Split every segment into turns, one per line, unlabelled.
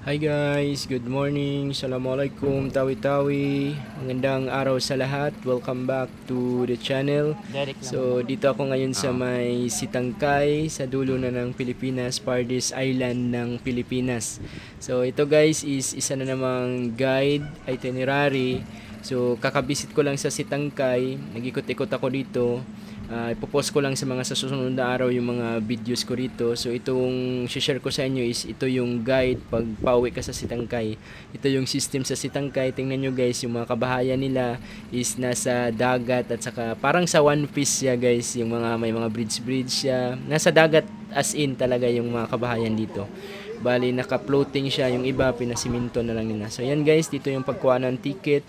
Hi guys, good morning. Assalamualaikum, tawi-tawi. Magandang araw sa lahat. Welcome back to the channel.
Direct lang.
So, dito ako ngayon sa may Sitangkay, sa dulo na ng Pilipinas, Pardis Island ng Pilipinas. So, ito guys is isa na namang guide itinerary. So, kakabisit ko lang sa Sitangkay. Nag-ikot-ikot ako dito. Ipopost ko lang sa mga susunod na araw yung mga videos ko rito. So itong share ko sa inyo is ito yung guide pag pauwi ka sa Sitangkay. Ito yung system sa Sitangkay. Tingnan nyo guys, yung mga kabahayan nila is nasa dagat at saka parang sa One Piece siya guys. Yung mga may mga bridge siya. Nasa dagat as in talaga yung mga kabahayan dito. Bali naka-floating siya, yung iba pinasiminto na lang nila. So yan guys, dito yung pagkuha ng ticket.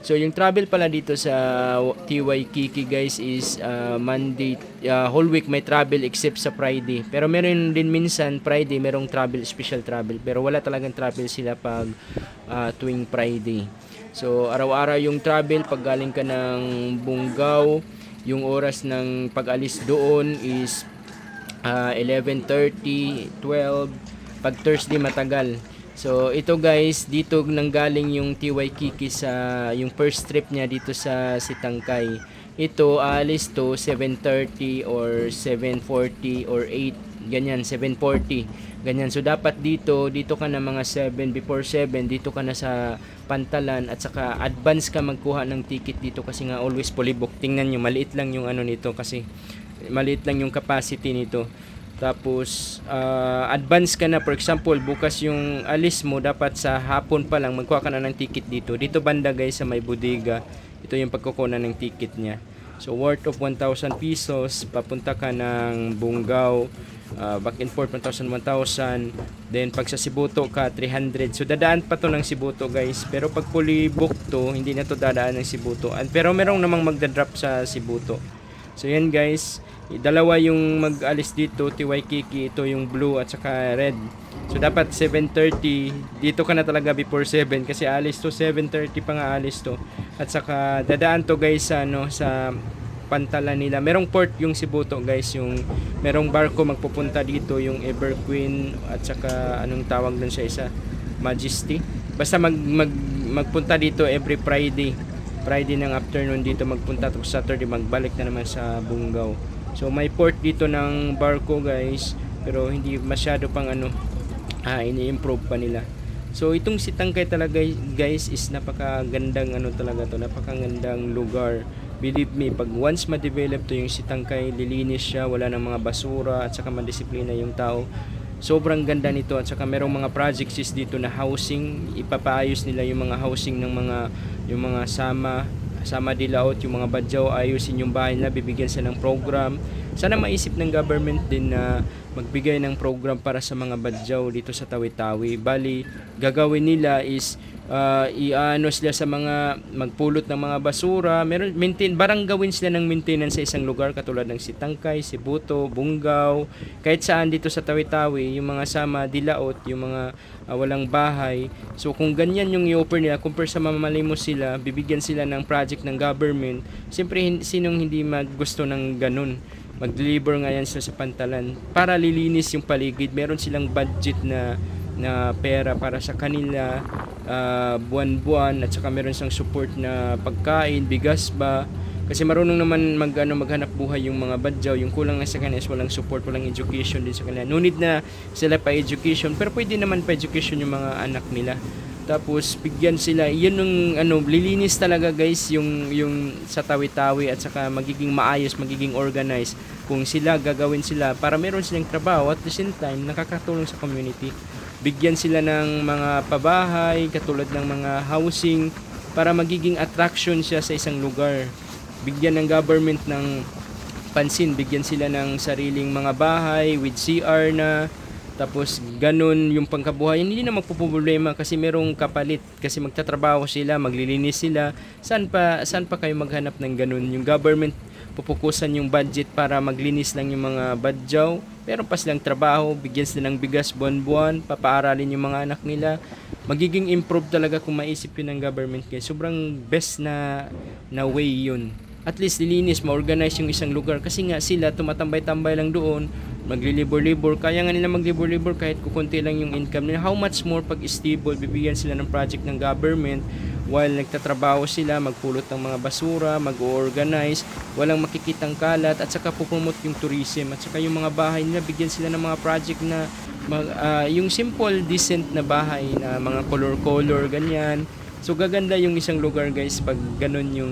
So yung travel pala dito sa TY Kiki guys is Monday, whole week may travel except sa Friday. Pero meron din minsan Friday merong travel, special travel. Pero wala talagang travel sila pag tuwing Friday. So araw-araw yung travel pag galing ka ng Bungaw, yung oras ng pag-alis doon is 11:30, 12. Pag Thursday matagal. So ito guys, dito nanggaling yung TY Kiki sa yung first trip niya dito sa Sitangkay. Ito alis to 7:30 or 7:40 or 8, ganyan 7:40. Ganyan. So dapat dito ka na mga 7, before 7 dito ka na sa Pantalan at saka advance ka magkuha ng ticket dito kasi nga always fully booked. Tingnan niyo, maliit lang yung ano nito kasi maliit lang yung capacity nito. Tapos advance ka na, for example bukas yung alis mo, dapat sa hapon pa lang magkuha ka na ng ticket dito banda guys sa may bodega. Ito yung pagkukuha ng ticket niya. So worth of 1,000 pesos, papunta ka ng Bungaw, back and forth 1,000. Then pag sa Sibuto ka 300. So dadaan pa to ng Sibuto guys, pero pag fully booked to hindi na to dadaan ng Sibuto. Pero merong namang magda-drop sa Sibuto. So yan guys, dalawa yung mag-alis dito, TY Kiki, ito yung blue at saka red. So dapat 7:30 dito ka na talaga before 7 kasi alis to 7:30 pa nga alis to. At saka dadaan to guys sa sa Pantalan nila. Merong port yung Sibuto guys, yung merong barko magpupunta dito, yung Everqueen at saka anong tawag dun sa isa, Majesty. Basta magpunta dito every Friday ng afternoon dito magpunta, tapos Saturday magbalik na naman sa Bungaw. So may port dito ng barko guys, pero hindi masyado pang ini-improve pa nila. So itong Sitangkay talaga guys is napakagandang talaga to, napakagandang lugar. Believe me, pag once ma-develop to yung Sitangkay, lilinis siya, wala nang mga basura at saka madisiplina yung tao. Sobrang ganda nito at saka merong mga projects dito na housing, ipapaayos nila yung mga housing ng yung mga sama dilaot, yung mga badyaw, ayusin yung bahay nila, bibigyan sila ng program. Sana maisip ng government din na magbigay ng program para sa mga badyaw dito sa Tawi-Tawi. Bali, gagawin nila is iano sila sa mga magpulot ng mga basura, barang gawin sila ng maintenance sa isang lugar katulad ng Sitangkay, Sibuto, Bungaw, kahit saan dito sa Tawi-Tawi, yung mga sama dilaot, yung mga walang bahay. So kung ganyan yung i-offer nila, compare sa mamalimos sila, bibigyan sila ng project ng government, siyempre sinong hindi maggusto ng ganun. Mag-deliver nga yan sila sa Pantalan para lilinis yung paligid. Meron silang budget na pera para sa kanila buwan-buwan, at saka meron siyang support na pagkain, bigas ba, kasi marunong naman maghanap buhay yung mga badyaw. Yung kulang na sa kanila is walang support, walang education din sa kanila. No need na sila pa education, pero pwede naman pa education yung mga anak nila. Tapos bigyan sila, yun yung lilinis talaga guys yung sa Tawi-Tawi, at saka magiging maayos, magiging organized kung sila gagawin sila para meron silang trabaho at the same time nakakatulong sa community. Bigyan sila ng mga pabahay katulad ng mga housing para magiging attraction siya sa isang lugar. Bigyan ng government ng pansin, bigyan sila ng sariling mga bahay with CR na. Tapos ganun yung pangkabuhayan, hindi na magpoproblema kasi merong kapalit, kasi magtatrabaho sila, maglilinis sila. Saan pa kayo maghanap ng ganun? Yung government pupukusan yung budget para maglinis lang yung mga badyaw, pero pa silang trabaho, bigyan sila ng bigas buwan-buwan, papaaralin yung mga anak nila. Magiging improve talaga kung maisip yun ng government guys. Sobrang best na way yun. at least lilinis, ma-organize yung isang lugar, kasi nga sila tumatambay-tambay lang doon, maglilibor-libor, kaya nga nila maglibor-libor kahit kukunti lang yung income nila. How much more pag stable, bibigyan sila ng project ng government while nagtatrabaho sila, magpulot ng mga basura, mag-organize, walang makikitang kalat, at saka pupromote yung tourism, at saka yung mga bahay nila, bigyan sila ng mga project na yung simple, decent na bahay na mga color-color, ganyan. So gaganda yung isang lugar guys pag ganun yung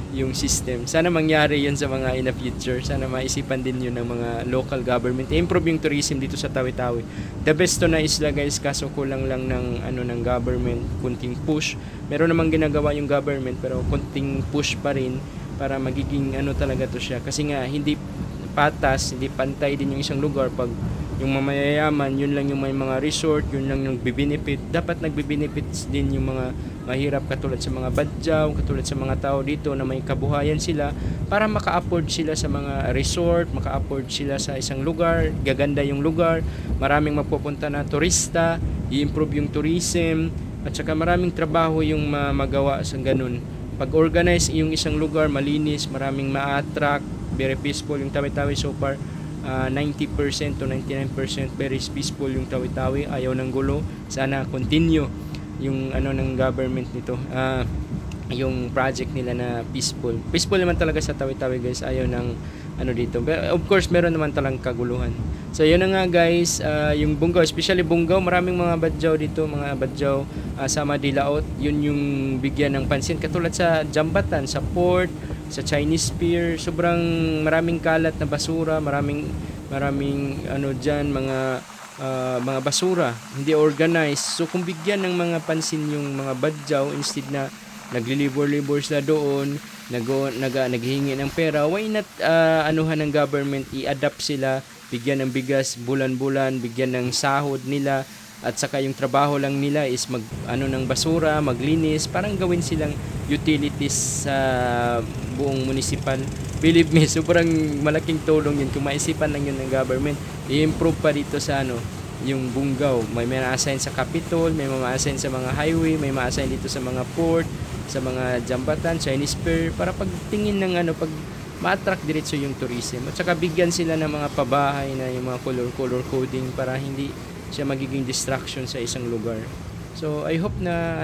yung system. Sana mangyari yun sa mga in the future. Sana maisipan din yun ng mga local government. Improve yung tourism dito sa Tawi-Tawi. The best to na isla guys, kaso kulang lang ng ng government, kunting push. Meron namang ginagawa yung government pero kunting push pa rin para magiging talaga to siya. Kasi nga hindi patas, hindi pantay din yung isang lugar. Pag yung mamayayaman, yun lang yung may mga resort, yun lang yung nagbe-benefit. Dapat nagbe-benefits din yung mga mahirap, katulad sa mga badyaw, katulad sa mga tao dito na may kabuhayan sila, para maka-afford sila sa mga resort, maka-afford sila sa isang lugar, gaganda yung lugar, maraming magpupunta na turista, i-improve yung tourism, at saka maraming trabaho yung magawa sa ganun. Pag organize yung isang lugar, malinis, maraming ma-attract, very peaceful yung Tawi-Tawi so far. 90% to 99% very peaceful yung Tawi-Tawi, ayaw ng gulo. Sana continue yung ng government nito, yung project nila na peaceful naman talaga sa Tawi-Tawi guys, ayaw ng dito. But of course meron naman talang kaguluhan. So yun na nga guys, yung Bungaw, especially Bungaw, maraming mga badyaw dito, mga badyaw sa Madilaot, yun yung bigyan ng pansin, katulad sa Jambatan, sa port, sa Chinese Pier, sobrang maraming kalat na basura, maraming dyan, mga basura, hindi organized. So kung bigyan ng mga pansin yung mga badyaw, instead na naglilibor-libor sila doon, naghihingi ng pera, why not anuhan ng government, i-adapt sila, bigyan ng bigas bulan-bulan, bigyan ng sahod nila, at saka yung trabaho lang nila is ng basura, maglinis, parang gawin silang utilities sa buong municipal. Believe me, sobrang malaking tulong yun kung maisipan lang yun ng government. I-improve pa dito sa yung Bungaw. May ma-assign sa Capitol, may ma-assign sa mga highway, may ma-assign dito sa mga port, sa mga Jambatan, Chinese Pier, para pagtingin ng pag ma-attract diretso yung tourism. At saka bigyan sila ng mga pabahay na yung mga color coding para hindi siya magiging distraction sa isang lugar. So I hope na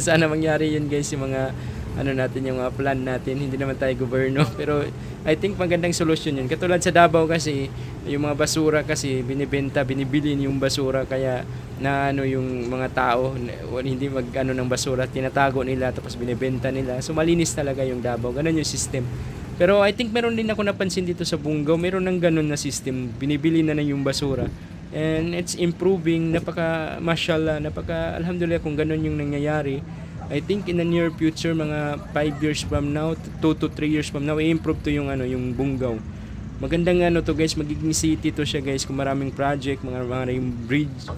sana mangyari yun guys, yung mga natin, yung mga plan natin. Hindi naman tayo gobyerno, pero I think magandang solusyon yun. Katulad sa Davao kasi, yung mga basura kasi binibili yung basura, kaya yung mga tao hindi ng basura, tinatago nila tapos binibenta nila. So malinis talaga yung Davao. Ganun yung system. Pero I think meron din ako napansin dito sa Bungaw, meron ng ganun na system. Binibili na yung basura. And it's improving, mashallah, alhamdulillah kung ganun yung nangyayari. I think in the near future, mga 5 years from now, 2 to 3 years from now, i-improve to yung yung Bungaw. Magandang to guys, magiging city to siya guys, kung maraming project, yung bridge,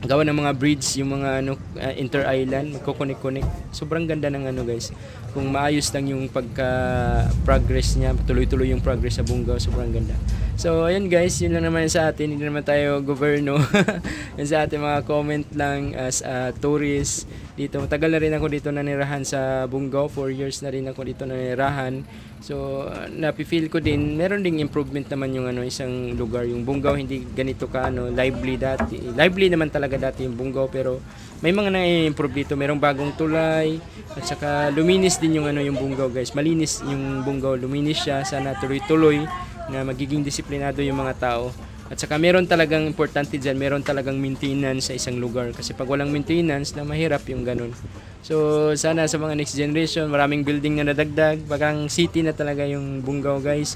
gawa ng mga bridge, yung mga inter-island, magko-connect. Sobrang ganda ng guys. Kung maayos lang yung pagka-progress niya, tuloy-tuloy yung progress sa Bungaw, sobrang ganda. So ayun guys, yun lang naman sa atin, hindi naman tayo gobyerno. Yan sa ating mga comment lang as tourist dito. Matagal na rin ako dito nanirahan sa Bungaw, 4 years na rin ako dito nanirahan. So napi-feel ko din, meron ding improvement naman yung isang lugar. Yung Bungaw hindi ganito ka lively dati. Lively naman talaga dati yung Bungaw, pero may mga na-improve dito. Merong bagong tulay, at saka luminis din yung yung Bungaw guys. Malinis yung Bungaw, luminis siya. Sana tuloy-tuloy na magiging disiplinado yung mga tao. At saka meron talagang importante dyan, meron talagang maintenance sa isang lugar. Kasi pag walang maintenance, na mahirap yung ganun. So sana sa mga next generation, maraming building na nadagdag, bagang city na talaga yung Bungaw guys.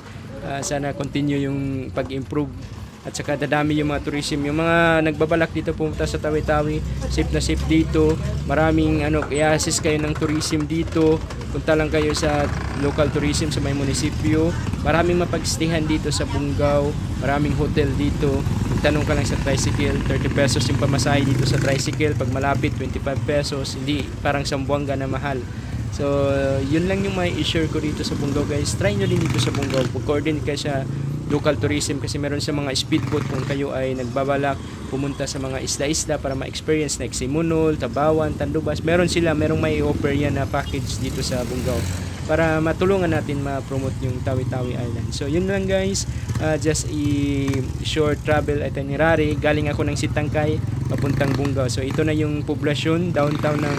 Sana continue yung pag-improve. At saka dadami yung mga tourism, yung mga nagbabalak dito pumunta sa Tawi-Tawi, safe na safe dito. Maraming i-assist kayo ng tourism dito. Punta lang kayo sa local tourism sa may munisipyo. Maraming mapagstihan dito sa Bungaw, maraming hotel dito. Tanong ka lang sa tricycle, 30 pesos yung pamasahe dito sa tricycle. Pag malapit, 25 pesos. Hindi parang Sambuanga na mahal. So yun lang yung may i-share ko dito sa Bungaw guys. Try nyo din dito sa Bungaw, coordinate kayo sa local tourism, kasi meron sa mga speedboat kung kayo ay nagbabalak pumunta sa mga isla-isla para ma-experience like Simunol, Tabawan, Tandubas. Merong may offer yan na package dito sa Bungaw. para matulungan natin ma-promote yung Tawi-Tawi Island. So yun lang guys, just short travel itinerary. Galing ako ng Sitangkay papuntang Bungaw. So ito na yung poblasyon downtown ng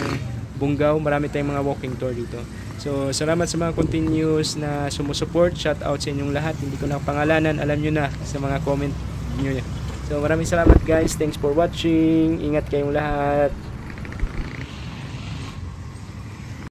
Bungaw. Marami tayong mga walking tour dito. So salamat sa mga continuous na sumusuport. Shout out sa inyong lahat. Hindi ko na pangalanan, alam nyo na sa mga comment nyo. So maraming salamat guys. Thanks for watching. Ingat kayong lahat.